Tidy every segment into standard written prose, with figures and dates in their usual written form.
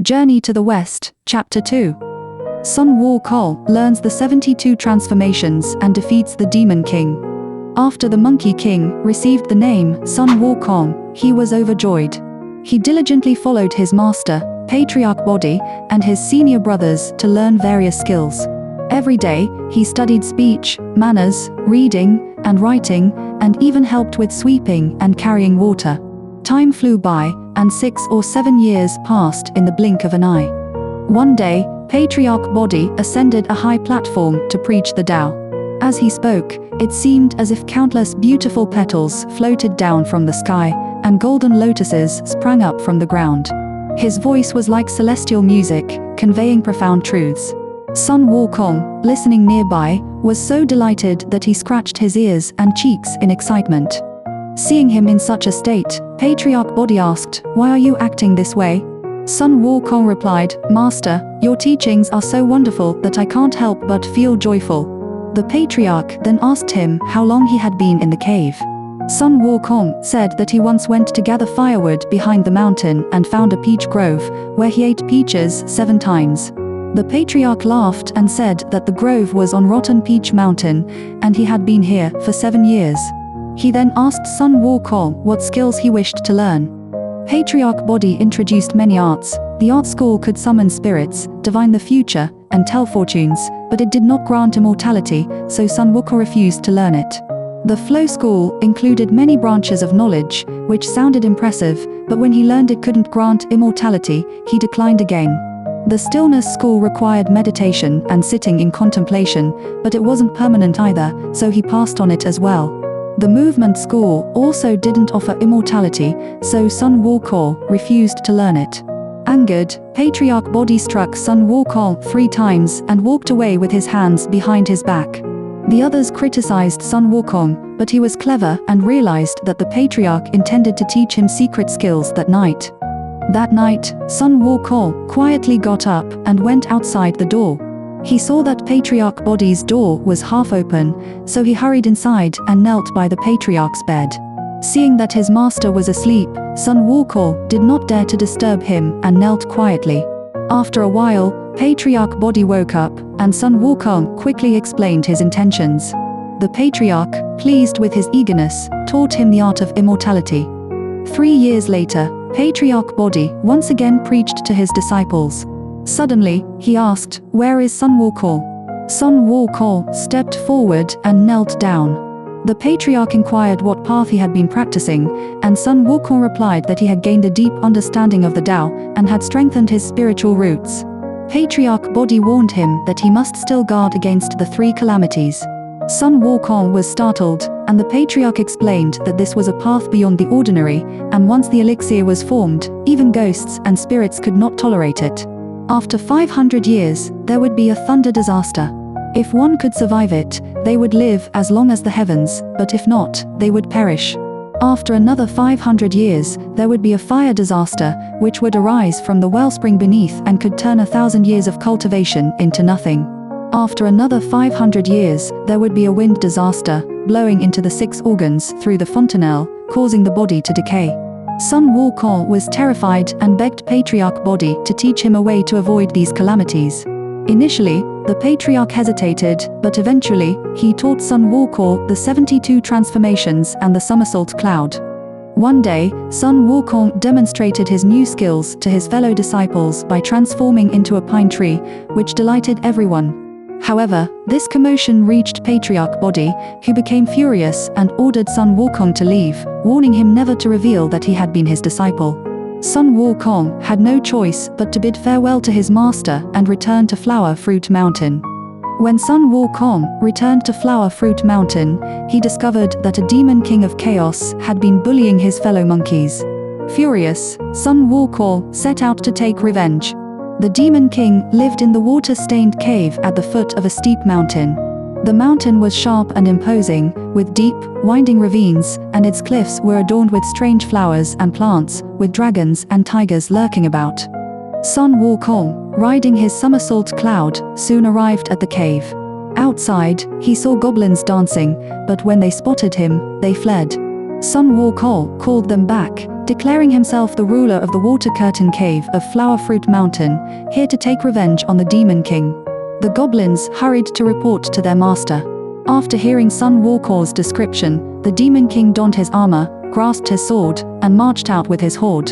Journey to the West, Chapter 2. Sun Wukong learns the 72 transformations and defeats the Demon King. After the Monkey King received the name Sun Wukong, he was overjoyed. He diligently followed his master, Patriarch Body, and his senior brothers to learn various skills. Every day, he studied speech, manners, reading, and writing, and even helped with sweeping and carrying water. Time flew by, and 6 or 7 years passed in the blink of an eye. One day, Patriarch Body ascended a high platform to preach the Tao. As he spoke, it seemed as if countless beautiful petals floated down from the sky, and golden lotuses sprang up from the ground. His voice was like celestial music, conveying profound truths. Sun Wukong, listening nearby, was so delighted that he scratched his ears and cheeks in excitement. Seeing him in such a state, Patriarch Body asked, "Why are you acting this way?" Sun Wukong replied, "Master, your teachings are so wonderful that I can't help but feel joyful." The Patriarch then asked him how long he had been in the cave. Sun Wukong said that he once went to gather firewood behind the mountain and found a peach grove, where he ate peaches 7 times. The Patriarch laughed and said that the grove was on Rotten Peach Mountain, and he had been here for 7 years. He then asked Sun Wukong what skills he wished to learn. Patriarch Body introduced many arts. The art school could summon spirits, divine the future, and tell fortunes, but it did not grant immortality, so Sun Wukong refused to learn it. The flow school included many branches of knowledge, which sounded impressive, but when he learned it couldn't grant immortality, he declined again. The stillness school required meditation and sitting in contemplation, but it wasn't permanent either, so he passed on it as well. The movement school also didn't offer immortality, so Sun Wukong refused to learn it. Angered, Patriarch Body struck Sun Wukong 3 times and walked away with his hands behind his back. The others criticized Sun Wukong, but he was clever and realized that the Patriarch intended to teach him secret skills that night. That night, Sun Wukong quietly got up and went outside the door. He saw that Patriarch Body's door was half open, so he hurried inside and knelt by the Patriarch's bed. Seeing that his master was asleep, Sun Wukong did not dare to disturb him and knelt quietly. After a while, Patriarch Body woke up, and Sun Wukong quickly explained his intentions. The Patriarch, pleased with his eagerness, taught him the art of immortality. 3 years later, Patriarch Body once again preached to his disciples. Suddenly, he asked, "Where is Sun Wukong?" Sun Wukong stepped forward and knelt down. The Patriarch inquired what path he had been practicing, and Sun Wukong replied that he had gained a deep understanding of the Tao and had strengthened his spiritual roots. Patriarch Body warned him that he must still guard against the 3 calamities. Sun Wukong was startled, and the Patriarch explained that this was a path beyond the ordinary, and once the elixir was formed, even ghosts and spirits could not tolerate it. After 500 years, there would be a thunder disaster. If one could survive it, they would live as long as the heavens, but if not, they would perish. After another 500 years, there would be a fire disaster, which would arise from the wellspring beneath and could turn 1,000 years of cultivation into nothing. After another 500 years, there would be a wind disaster, blowing into the 6 organs through the fontanelle, causing the body to decay. Sun Wukong was terrified and begged Patriarch Body to teach him a way to avoid these calamities. Initially, the Patriarch hesitated, but eventually, he taught Sun Wukong the 72 transformations and the somersault cloud. One day, Sun Wukong demonstrated his new skills to his fellow disciples by transforming into a pine tree, which delighted everyone. However, this commotion reached Patriarch Body, who became furious and ordered Sun Wukong to leave, warning him never to reveal that he had been his disciple. Sun Wukong had no choice but to bid farewell to his master and return to Flower Fruit Mountain. When Sun Wukong returned to Flower Fruit Mountain, he discovered that a demon king of chaos had been bullying his fellow monkeys. Furious, Sun Wukong set out to take revenge. The Demon King lived in the water-stained cave at the foot of a steep mountain. The mountain was sharp and imposing, with deep, winding ravines, and its cliffs were adorned with strange flowers and plants, with dragons and tigers lurking about. Sun Wukong, riding his somersault cloud, soon arrived at the cave. Outside, he saw goblins dancing, but when they spotted him, they fled. Sun Wukong called them back, declaring himself the ruler of the Water Curtain Cave of Flower Fruit Mountain, here to take revenge on the Demon King. The goblins hurried to report to their master. After hearing Sun Wukong's description, the Demon King donned his armor, grasped his sword, and marched out with his horde.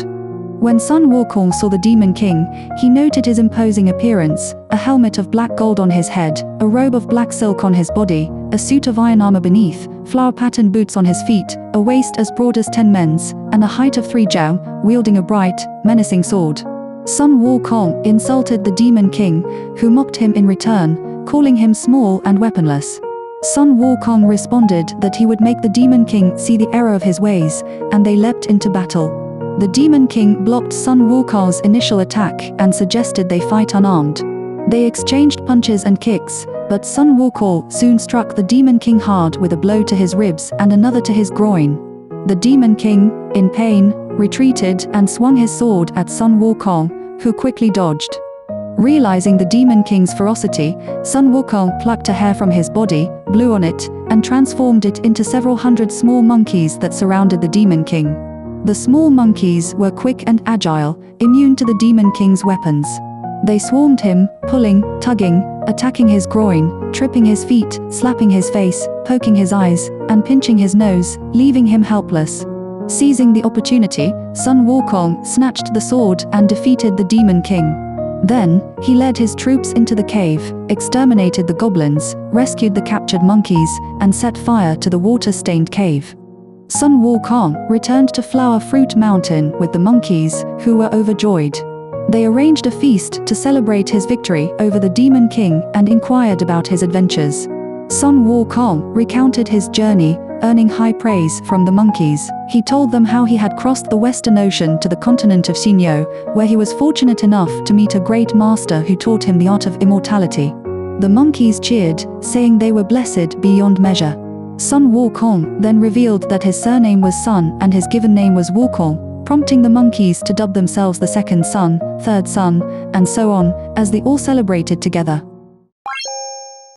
When Sun Wukong saw the Demon King, he noted his imposing appearance, a helmet of black gold on his head, a robe of black silk on his body, a suit of iron armor beneath, flower-patterned boots on his feet, a waist as broad as 10 men's, and a height of 3 jow, wielding a bright, menacing sword. Sun Wukong insulted the Demon King, who mocked him in return, calling him small and weaponless. Sun Wukong responded that he would make the Demon King see the error of his ways, and they leapt into battle. The Demon King blocked Sun Wukong's initial attack and suggested they fight unarmed. They exchanged punches and kicks, but Sun Wukong soon struck the Demon King hard with a blow to his ribs and another to his groin. The Demon King, in pain, retreated and swung his sword at Sun Wukong, who quickly dodged. Realizing the Demon King's ferocity, Sun Wukong plucked a hair from his body, blew on it, and transformed it into several hundred small monkeys that surrounded the Demon King. The small monkeys were quick and agile, immune to the Demon King's weapons. They swarmed him, pulling, tugging, attacking his groin, tripping his feet, slapping his face, poking his eyes, and pinching his nose, leaving him helpless. Seizing the opportunity, Sun Wukong snatched the sword and defeated the Demon King. Then, he led his troops into the cave, exterminated the goblins, rescued the captured monkeys, and set fire to the water-stained cave. Sun Wukong returned to Flower Fruit Mountain with the monkeys, who were overjoyed. They arranged a feast to celebrate his victory over the Demon King and inquired about his adventures. Sun Wukong recounted his journey, earning high praise from the monkeys. He told them how he had crossed the Western Ocean to the continent of Xinyo, where he was fortunate enough to meet a great master who taught him the art of immortality. The monkeys cheered, saying they were blessed beyond measure. Sun Wukong then revealed that his surname was Sun and his given name was Wukong, prompting the monkeys to dub themselves the second son, third son, and so on, as they all celebrated together.